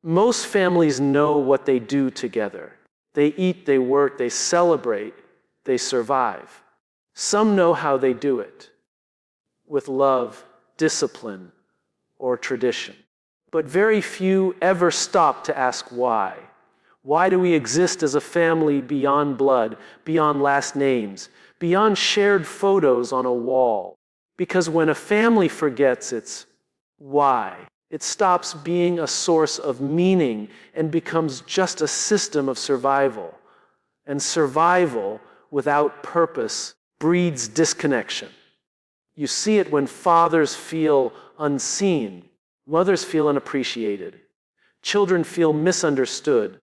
Most families know what they do together. They eat, they work, they celebrate, they survive. Some know how they do it, with love, discipline, or tradition. But very few ever stop to ask why. Why do we exist as a family beyond blood, beyond last names, beyond shared photos on a wall? Because when a family forgets its why, it stops being a source of meaning and becomes just a system of survival. And survival without purpose breeds disconnection. You see it when fathers feel unseen, mothers feel unappreciated, children feel misunderstood,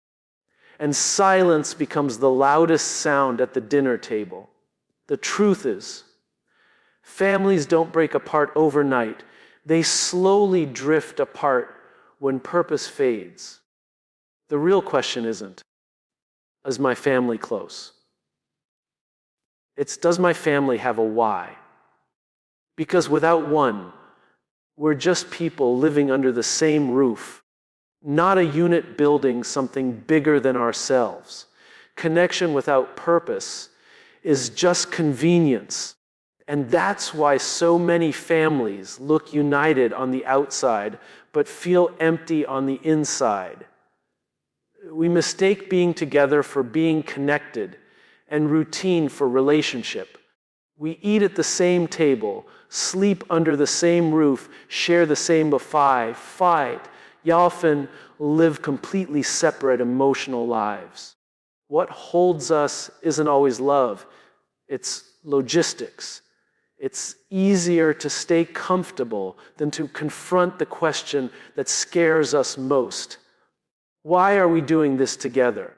and silence becomes the loudest sound at the dinner table. The truth is, families don't break apart overnight. They slowly drift apart when purpose fades. The real question isn't, is my family close? It's, does my family have a why? Because without one, we're just people living under the same roof, not a unit building something bigger than ourselves. Connection without purpose is just convenience. And that's why so many families look united on the outside, but feel empty on the inside. We mistake being together for being connected, and routine for relationship. We eat at the same table, sleep under the same roof, share the same buffet, fight, yet often live completely separate emotional lives. What holds us isn't always love, it's logistics. It's easier to stay comfortable than to confront the question that scares us most. Why are we doing this together?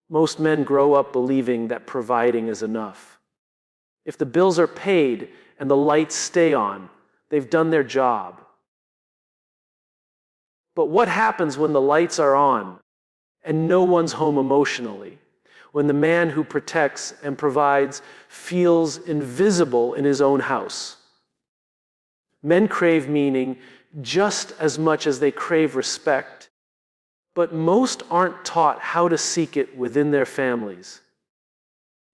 Most men grow up believing that providing is enough. If the bills are paid and the lights stay on, they've done their job. But what happens when the lights are on and no one's home emotionally? When the man who protects and provides feels invisible in his own house? Men crave meaning just as much as they crave respect. But most aren't taught how to seek it within their families.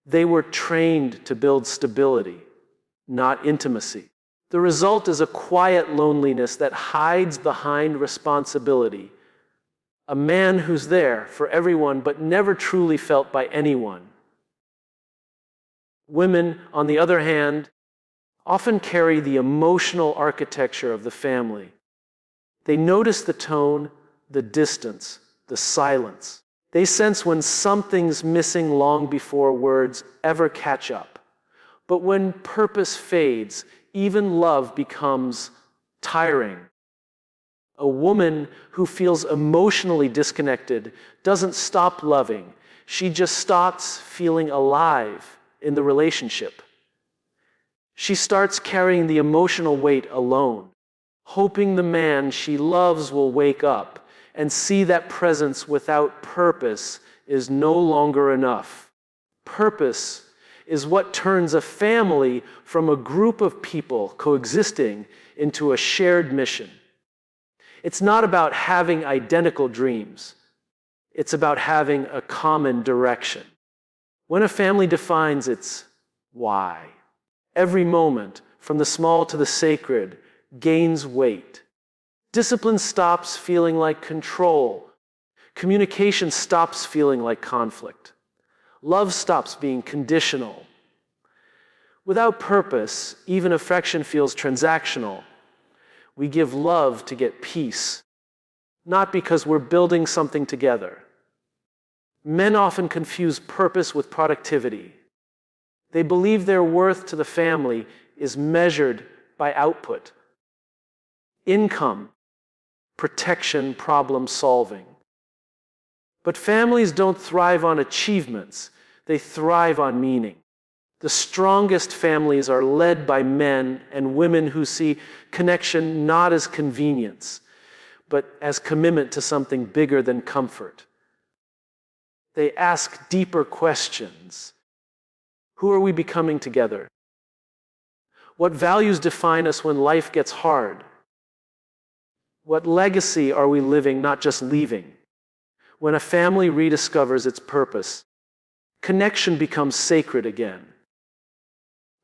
They were trained to build stability, not intimacy. The result is a quiet loneliness that hides behind responsibility. A man who's there for everyone but never truly felt by anyone. Women, on the other hand, often carry the emotional architecture of the family. They notice the tone, the distance, the silence. They sense when something's missing long before words ever catch up. But when purpose fades, even love becomes tiring. A woman who feels emotionally disconnected doesn't stop loving. She just stops feeling alive in the relationship. She starts carrying the emotional weight alone, hoping the man she loves will wake up and see that presence without purpose is no longer enough. Purpose is what turns a family from a group of people coexisting into a shared mission. It's not about having identical dreams. It's about having a common direction. When a family defines its why, every moment, from the small to the sacred, gains weight. Discipline stops feeling like control. Communication stops feeling like conflict. Love stops being conditional. Without purpose, even affection feels transactional. We give love to get peace, not because we're building something together. Men often confuse purpose with productivity. They believe their worth to the family is measured by output, income, protection, problem solving. But families don't thrive on achievements, they thrive on meaning. The strongest families are led by men and women who see connection not as convenience, but as commitment to something bigger than comfort. They ask deeper questions. Who are we becoming together? What values define us when life gets hard? What legacy are we living, not just leaving? When a family rediscovers its purpose, connection becomes sacred again.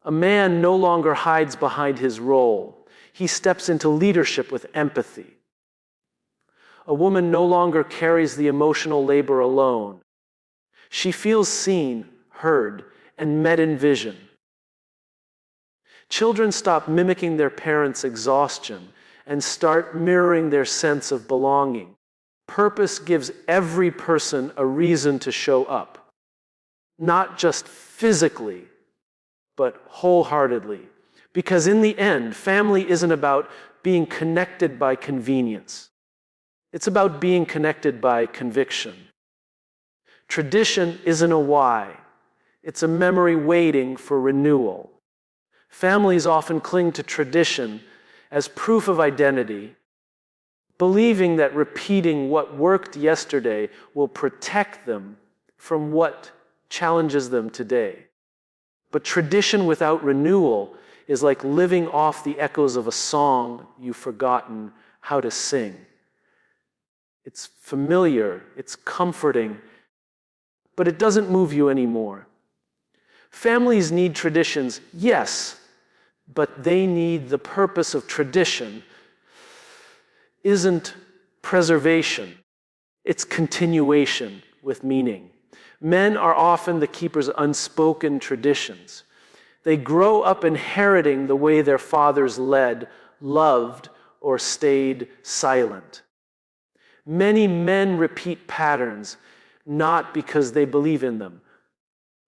A man no longer hides behind his role. He steps into leadership with empathy. A woman no longer carries the emotional labor alone. She feels seen, heard, and met in vision. Children stop mimicking their parents' exhaustion and start mirroring their sense of belonging. Purpose gives every person a reason to show up, not just physically, but wholeheartedly. Because in the end, family isn't about being connected by convenience. It's about being connected by conviction. Tradition isn't a why. It's a memory waiting for renewal. Families often cling to tradition as proof of identity, believing that repeating what worked yesterday will protect them from what challenges them today. But tradition without renewal is like living off the echoes of a song you've forgotten how to sing. It's familiar, it's comforting, but it doesn't move you anymore. Families need traditions, yes, but they need the purpose of tradition. Isn't preservation, it's continuation with meaning. Men are often the keepers of unspoken traditions. They grow up inheriting the way their fathers led, loved, or stayed silent. Many men repeat patterns, not because they believe in them,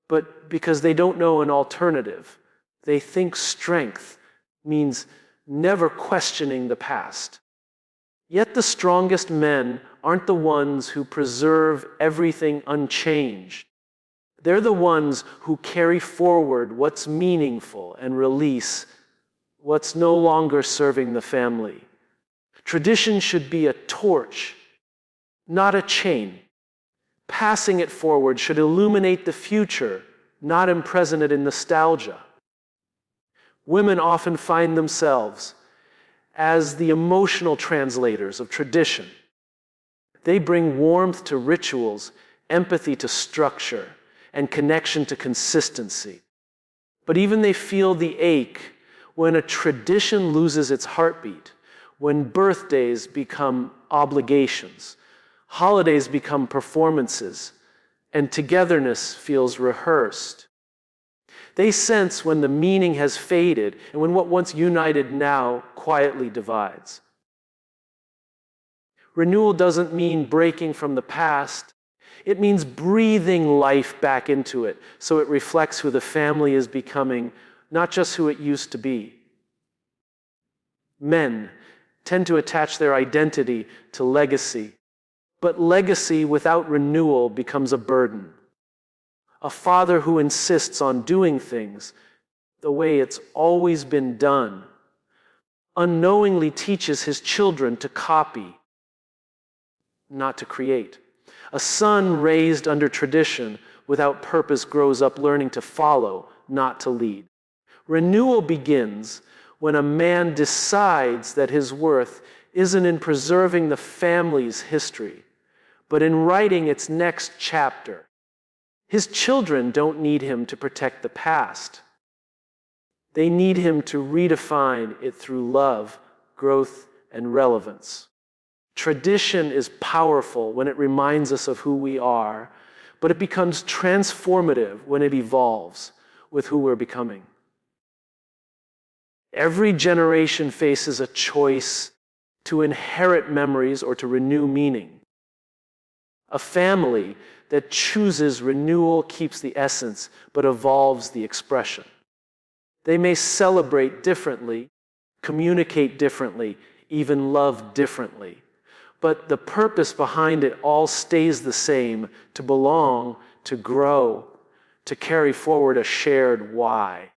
but because they don't know an alternative. They think strength means never questioning the past. Yet the strongest men aren't the ones who preserve everything unchanged. They're the ones who carry forward what's meaningful and release what's no longer serving the family. Tradition should be a torch, not a chain. Passing it forward should illuminate the future, not imprison it in nostalgia. Women often find themselves as the emotional translators of tradition. They bring warmth to rituals, empathy to structure, and connection to consistency. But even they feel the ache when a tradition loses its heartbeat, when birthdays become obligations, holidays become performances, and togetherness feels rehearsed. They sense when the meaning has faded and when what once united now quietly divides. Renewal doesn't mean breaking from the past. It means breathing life back into it so it reflects who the family is becoming, not just who it used to be. Men tend to attach their identity to legacy, but legacy without renewal becomes a burden. A father who insists on doing things the way it's always been done unknowingly teaches his children to copy, not to create. A son raised under tradition without purpose grows up learning to follow, not to lead. Renewal begins when a man decides that his worth isn't in preserving the family's history, but in writing its next chapter. His children don't need him to protect the past. They need him to redefine it through love, growth, and relevance. Tradition is powerful when it reminds us of who we are, but it becomes transformative when it evolves with who we're becoming. Every generation faces a choice to inherit memories or to renew meaning. A family that chooses renewal keeps the essence, but evolves the expression. They may celebrate differently, communicate differently, even love differently. But the purpose behind it all stays the same: to belong, to grow, to carry forward a shared why.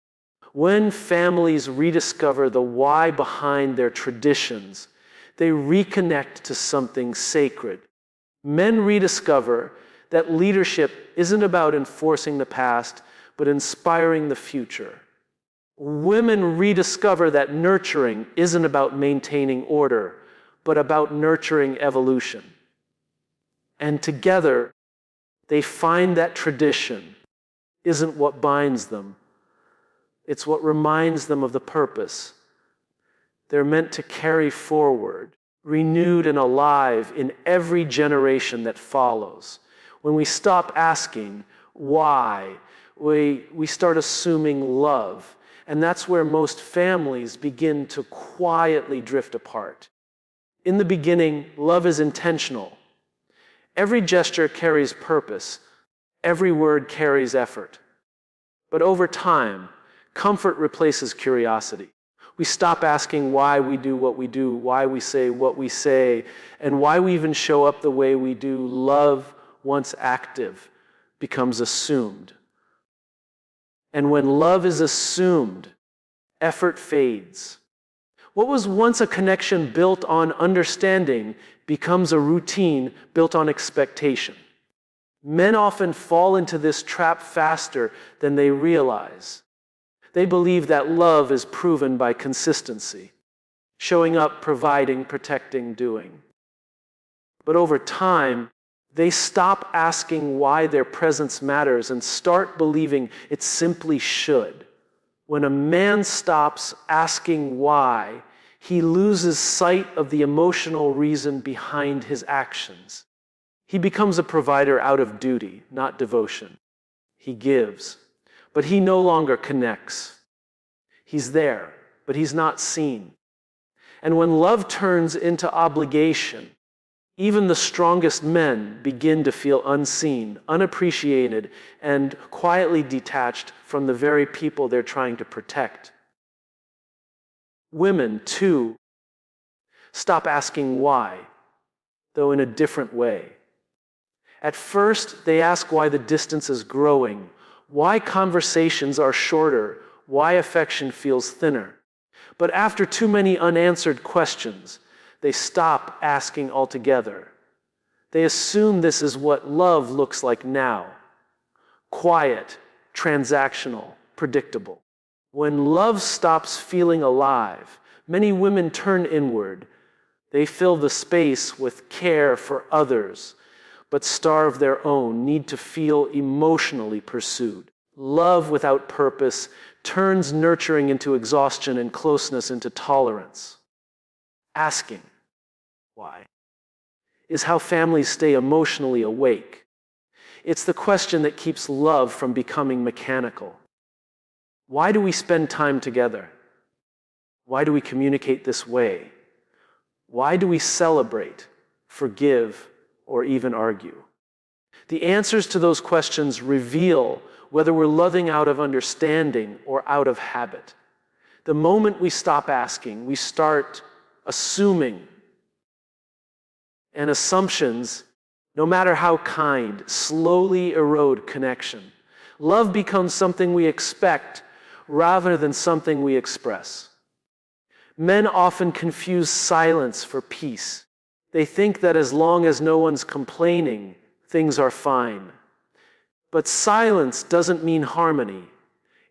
When families rediscover the why behind their traditions, they reconnect to something sacred. Men rediscover that leadership isn't about enforcing the past, but inspiring the future. Women rediscover that nurturing isn't about maintaining order, but about nurturing evolution. And together, they find that tradition isn't what binds them. It's what reminds them of the purpose. They're meant to carry forward, renewed and alive in every generation that follows. When we stop asking why, we start assuming love. And that's where most families begin to quietly drift apart. In the beginning, love is intentional. Every gesture carries purpose. Every word carries effort. But over time, comfort replaces curiosity. We stop asking why we do what we do, why we say what we say, and why we even show up the way we do. Love, once active, becomes assumed. And when love is assumed, effort fades. What was once a connection built on understanding becomes a routine built on expectation. Men often fall into this trap faster than they realize. They believe that love is proven by consistency, showing up, providing, protecting, doing. But over time, they stop asking why their presence matters and start believing it simply should. When a man stops asking why, he loses sight of the emotional reason behind his actions. He becomes a provider out of duty, not devotion. He gives, but he no longer connects. He's there, but he's not seen. And when love turns into obligation, even the strongest men begin to feel unseen, unappreciated, and quietly detached from the very people they're trying to protect. Women, too, stop asking why, though in a different way. At first, they ask why the distance is growing, why conversations are shorter, why affection feels thinner. But after too many unanswered questions, they stop asking altogether. They assume this is what love looks like now: quiet, transactional, predictable. When love stops feeling alive, many women turn inward. They fill the space with care for others, but starve their own need to feel emotionally pursued. Love without purpose turns nurturing into exhaustion and closeness into tolerance. Asking why is how families stay emotionally awake. It's the question that keeps love from becoming mechanical. Why do we spend time together? Why do we communicate this way? Why do we celebrate, forgive, or even argue? The answers to those questions reveal whether we're loving out of understanding or out of habit. The moment we stop asking, we start assuming. And assumptions, no matter how kind, slowly erode connection. Love becomes something we expect rather than something we express. Men often confuse silence for peace. They think that as long as no one's complaining, things are fine. But silence doesn't mean harmony.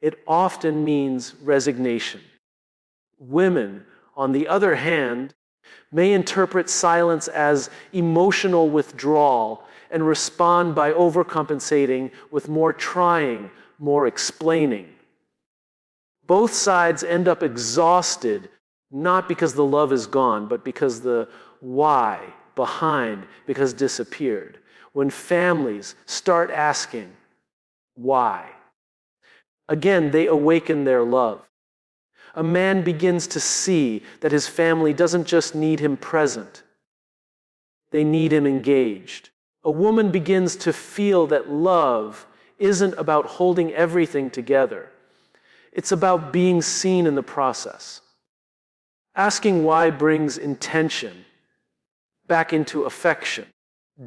It often means resignation. Women, on the other hand, may interpret silence as emotional withdrawal and respond by overcompensating with more trying, more explaining. Both sides end up exhausted, not because the love is gone, but because the why behind because disappeared. When families start asking why, again, they awaken their love. A man begins to see that his family doesn't just need him present, they need him engaged. A woman begins to feel that love isn't about holding everything together. It's about being seen in the process. Asking why brings intention back into affection,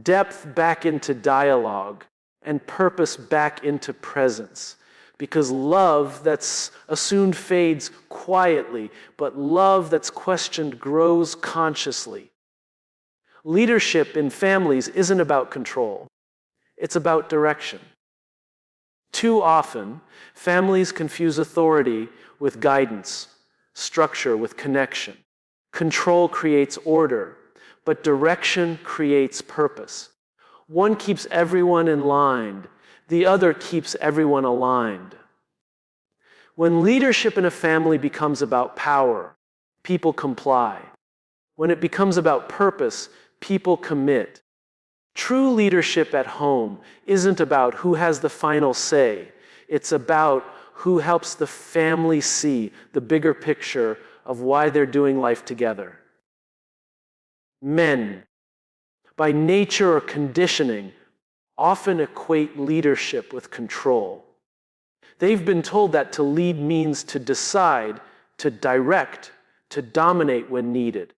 depth back into dialogue, and purpose back into presence. Because love that's assumed fades quietly, but love that's questioned grows consciously. Leadership in families isn't about control. It's about direction. Too often, families confuse authority with guidance, structure with connection. Control creates order, but direction creates purpose. One keeps everyone in line, the other keeps everyone aligned. When leadership in a family becomes about power, people comply. When it becomes about purpose, people commit. True leadership at home isn't about who has the final say. It's about who helps the family see the bigger picture of why they're doing life together. Men, by nature or conditioning, often equate leadership with control. They've been told that to lead means to decide, to direct, to dominate when needed.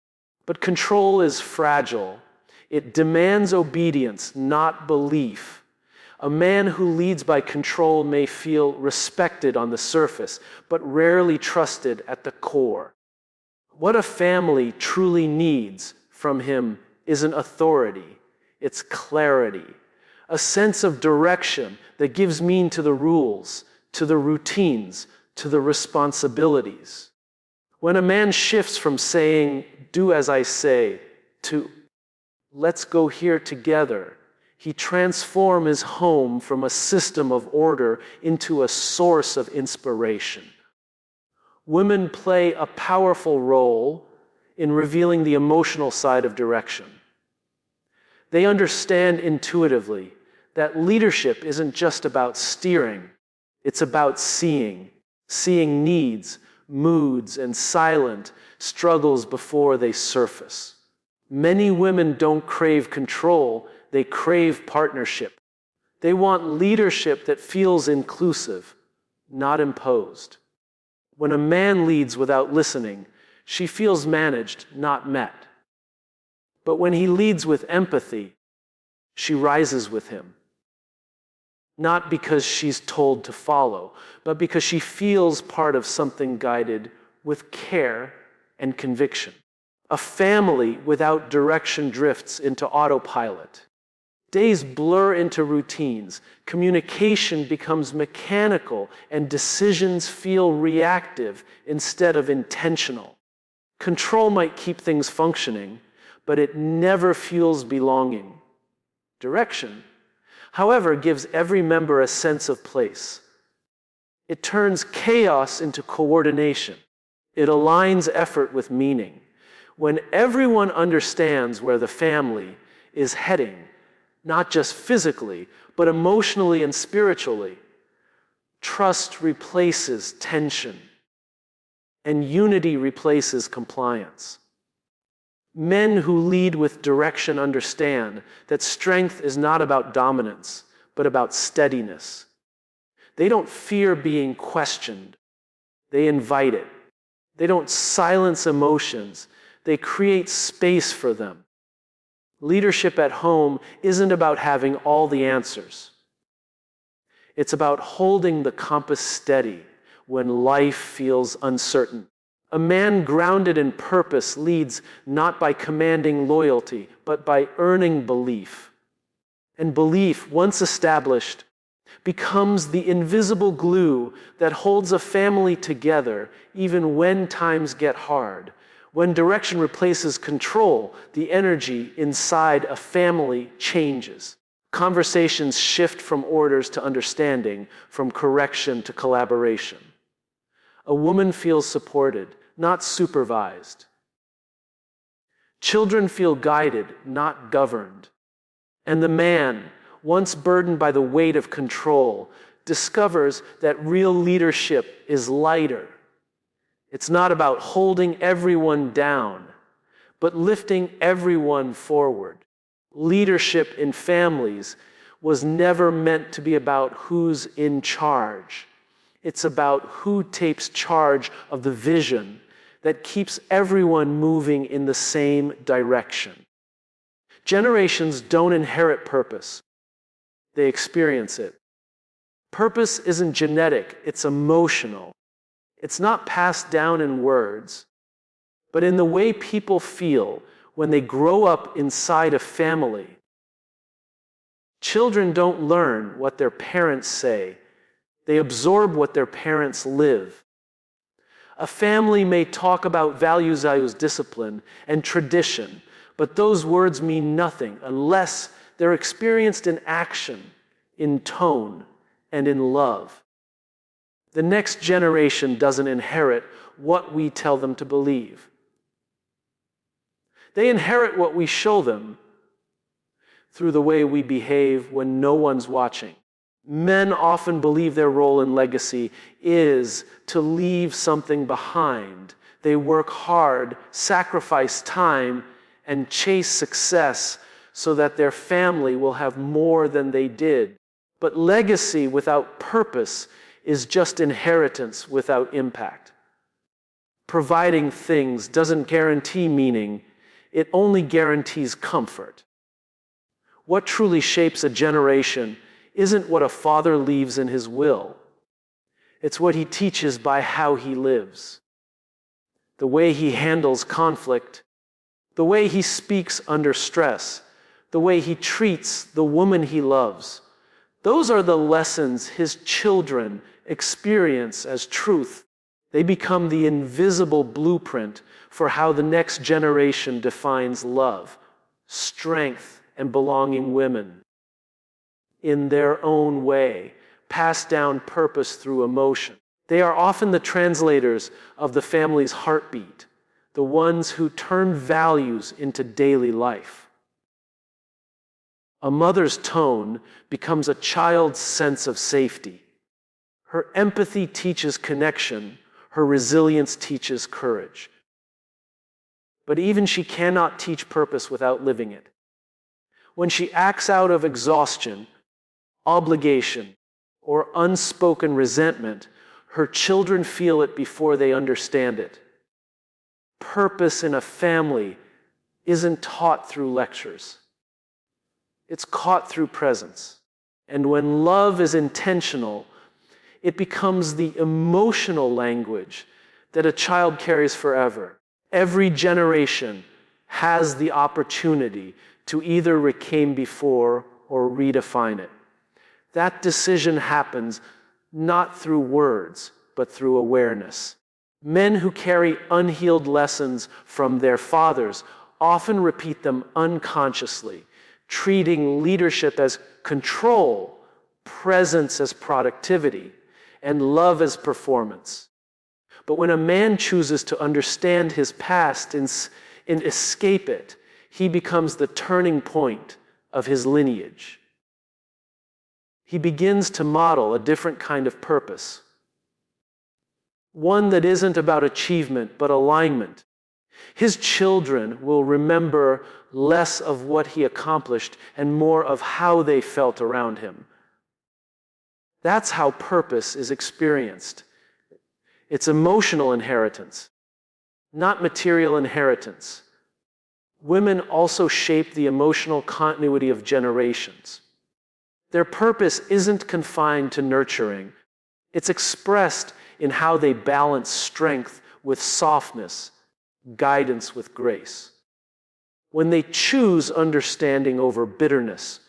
But control is fragile. It demands obedience, not belief. A man who leads by control may feel respected on the surface, but rarely trusted at the core. What a family truly needs from him isn't authority, it's clarity, a sense of direction that gives meaning to the rules, to the routines, to the responsibilities. When a man shifts from saying, "Do as I say," to "Let's go here together," he transforms his home from a system of order into a source of inspiration. Women play a powerful role in revealing the emotional side of direction. They understand intuitively that leadership isn't just about steering, it's about seeing needs, moods, and silent struggles before they surface. Many women don't crave control, they crave partnership. They want leadership that feels inclusive, not imposed. When a man leads without listening, she feels managed, not met. But when he leads with empathy, she rises with him. Not because she's told to follow, but because she feels part of something guided with care and conviction. A family without direction drifts into autopilot. Days blur into routines, communication becomes mechanical, and decisions feel reactive instead of intentional. Control might keep things functioning, but it never fuels belonging. Direction, however, gives every member a sense of place. It turns chaos into coordination. It aligns effort with meaning. When everyone understands where the family is heading, not just physically, but emotionally and spiritually, trust replaces tension, and unity replaces compliance. Men who lead with direction understand that strength is not about dominance, but about steadiness. They don't fear being questioned. They invite it. They don't silence emotions. They create space for them. Leadership at home isn't about having all the answers. It's about holding the compass steady when life feels uncertain. A man grounded in purpose leads not by commanding loyalty, but by earning belief. And belief, once established, becomes the invisible glue that holds a family together even when times get hard. When direction replaces control, the energy inside a family changes. Conversations shift from orders to understanding, from correction to collaboration. A woman feels supported, not supervised. Children feel guided, not governed. And the man, once burdened by the weight of control, discovers that real leadership is lighter. It's not about holding everyone down, but lifting everyone forward. Leadership in families was never meant to be about who's in charge. It's about who takes charge of the vision that keeps everyone moving in the same direction. Generations don't inherit purpose. They experience it. Purpose isn't genetic, it's emotional. It's not passed down in words, but in the way people feel when they grow up inside a family. Children don't learn what their parents say. They absorb what their parents live. A family may talk about values, discipline, and tradition, But those words mean nothing unless they're experienced in action, in tone, and in love. The next generation doesn't inherit what we tell them to believe. They inherit what we show them through the way we behave when no one's watching. Men often believe their role in legacy is to leave something behind. They work hard, sacrifice time, and chase success so that their family will have more than they did. But legacy without purpose is just inheritance without impact. Providing things doesn't guarantee meaning, it only guarantees comfort. What truly shapes a generation isn't what a father leaves in his will. It's what he teaches by how he lives. The way he handles conflict, the way he speaks under stress, the way he treats the woman he loves. Those are the lessons his children experience as truth. They become the invisible blueprint for how the next generation defines love, strength, and belonging women. In their own way, pass down purpose through emotion. They are often the translators of the family's heartbeat, the ones who turn values into daily life. A mother's tone becomes a child's sense of safety. Her empathy teaches connection, her resilience teaches courage. But even she cannot teach purpose without living it. When she acts out of exhaustion, obligation, or unspoken resentment, her children feel it before they understand it. Purpose in a family isn't taught through lectures. It's caught through presence. And when love is intentional, it becomes the emotional language that a child carries forever. Every generation has the opportunity to either reclaim before or redefine it. That decision happens not through words, but through awareness. Men who carry unhealed lessons from their fathers often repeat them unconsciously, treating leadership as control, presence as productivity, and love as performance. But when a man chooses to understand his past and escape it, he becomes the turning point of his lineage. He begins to model a different kind of purpose. One that isn't about achievement, but alignment. His children will remember less of what he accomplished and more of how they felt around him. That's how purpose is experienced. It's emotional inheritance, not material inheritance. Women also shape the emotional continuity of generations. Their purpose isn't confined to nurturing. It's expressed in how they balance strength with softness, guidance with grace. When they choose understanding over bitterness,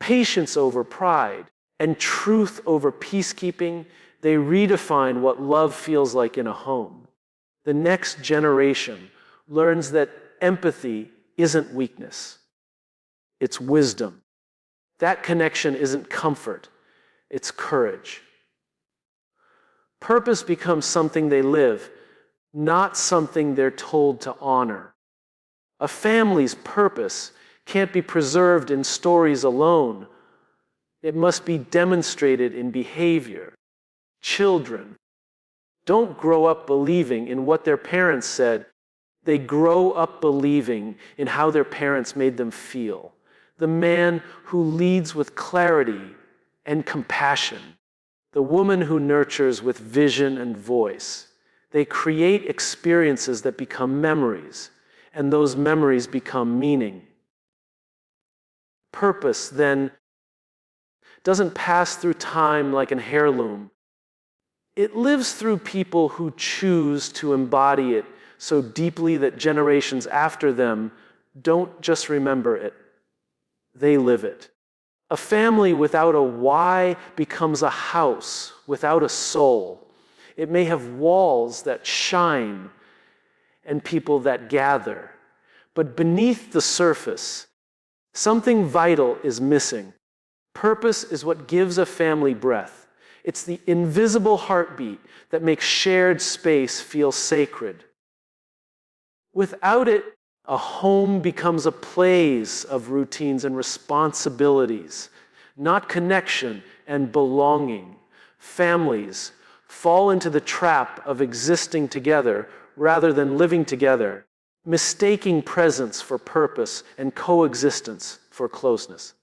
patience over pride, and truth over peacekeeping, they redefine what love feels like in a home. The next generation learns that empathy isn't weakness, it's wisdom. That connection isn't comfort, it's courage. Purpose becomes something they live, not something they're told to honor. A family's purpose can't be preserved in stories alone. It must be demonstrated in behavior. Children don't grow up believing in what their parents said. They grow up believing in how their parents made them feel. The man who leads with clarity and compassion. The woman who nurtures with vision and voice. They create experiences that become memories, and those memories become meaning. Purpose, then, doesn't pass through time like an heirloom. It lives through people who choose to embody it so deeply that generations after them don't just remember it, they live it. A family without a why becomes a house without a soul. It may have walls that shine and people that gather, But beneath the surface, something vital is missing. Purpose is what gives a family breath. It's the invisible heartbeat that makes shared space feel sacred. Without it, a home becomes a place of routines and responsibilities, not connection and belonging. Families fall into the trap of existing together rather than living together, mistaking presence for purpose and coexistence for closeness.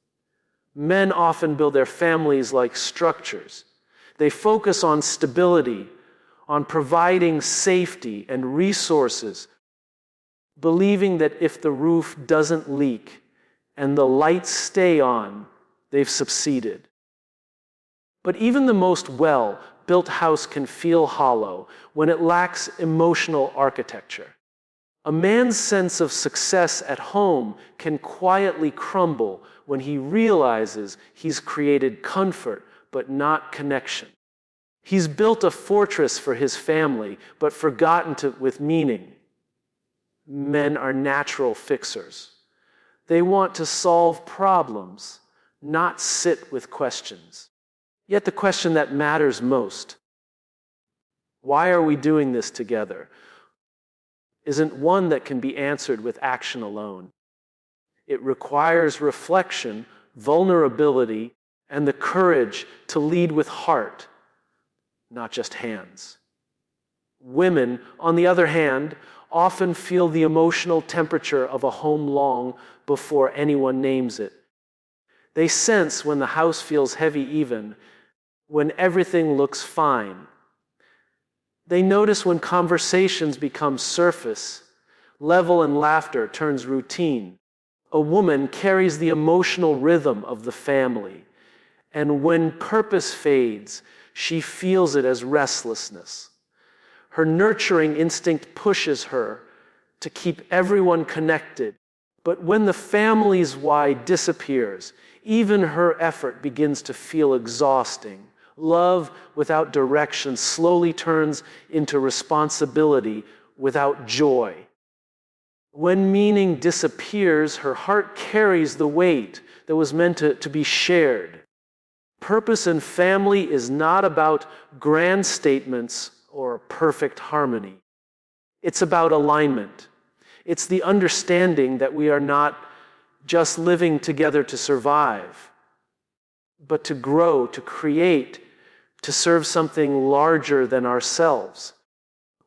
Men often build their families like structures. They focus on stability, on providing safety and resources, believing that if the roof doesn't leak and the lights stay on, they've succeeded. But even the most well-built house can feel hollow when it lacks emotional architecture. A man's sense of success at home can quietly crumble when he realizes he's created comfort but not connection. He's built a fortress for his family but forgotten with meaning. Men are natural fixers. They want to solve problems, not sit with questions. Yet the question that matters most, why are we doing this together, isn't one that can be answered with action alone. It requires reflection, vulnerability, and the courage to lead with heart, not just hands. Women, on the other hand, often feel the emotional temperature of a home long before anyone names it. They sense when the house feels heavy even when everything looks fine. They notice when conversations become surface level and laughter turns routine. A woman carries the emotional rhythm of the family, and when purpose fades, she feels it as restlessness. Her nurturing instinct pushes her to keep everyone connected, but when the family's why disappears, even her effort begins to feel exhausting. Love without direction slowly turns into responsibility without joy. When meaning disappears, her heart carries the weight that was meant to be shared. Purpose in family is not about grand statements or perfect harmony. It's about alignment. It's the understanding that we are not just living together to survive, but to grow, to create, to serve something larger than ourselves.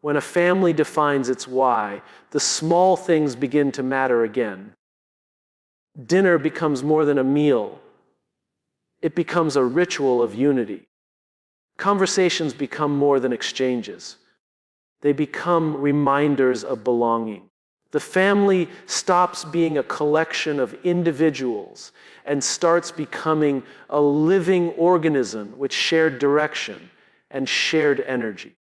When a family defines its why, the small things begin to matter again. Dinner becomes more than a meal. It becomes a ritual of unity. Conversations become more than exchanges. They become reminders of belonging. The family stops being a collection of individuals and starts becoming a living organism with shared direction and shared energy.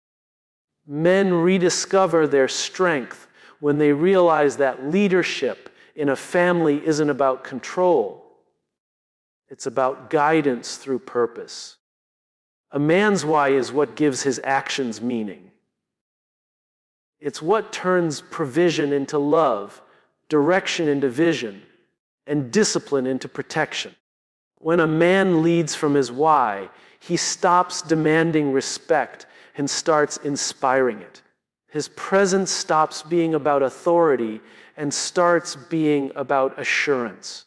Men rediscover their strength when they realize that leadership in a family isn't about control. It's about guidance through purpose. A man's why is what gives his actions meaning. It's what turns provision into love, direction into vision, and discipline into protection. When a man leads from his why, he stops demanding respect and starts inspiring it. His presence stops being about authority and starts being about assurance.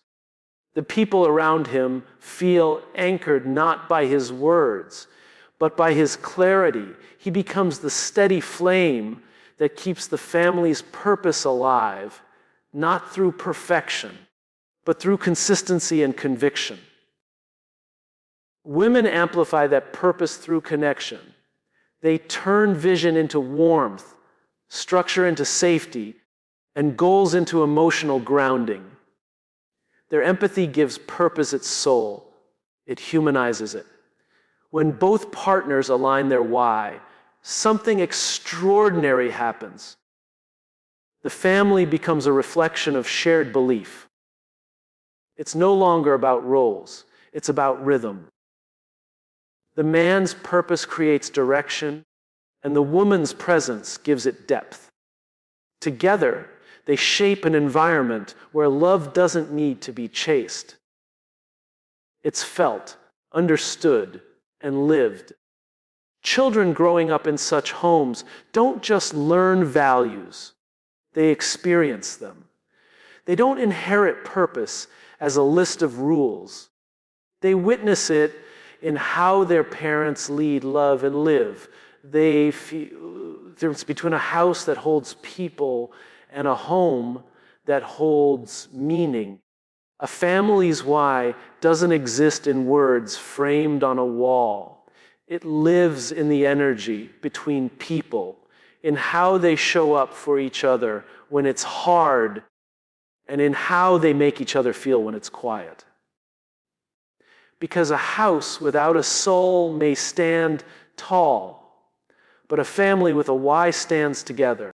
The people around him feel anchored not by his words, but by his clarity. He becomes the steady flame that keeps the family's purpose alive, not through perfection, but through consistency and conviction. Women amplify that purpose through connection. They turn vision into warmth, structure into safety, and goals into emotional grounding. Their empathy gives purpose its soul. It humanizes it. When both partners align their why, something extraordinary happens. The family becomes a reflection of shared belief. It's no longer about roles. It's about rhythm. The man's purpose creates direction, and the woman's presence gives it depth. Together, They shape an environment where love doesn't need to be chased. It's felt, understood, and lived. Children growing up in such homes don't just learn values, they experience them. They don't inherit purpose as a list of rules. They witness it in how their parents lead, love, and live. They feel the difference between a house that holds people and a home that holds meaning. A family's why doesn't exist in words framed on a wall. It lives in the energy between people, in how they show up for each other when it's hard, and in how they make each other feel when it's quiet. Because a house without a soul may stand tall, but a family with a why stands together.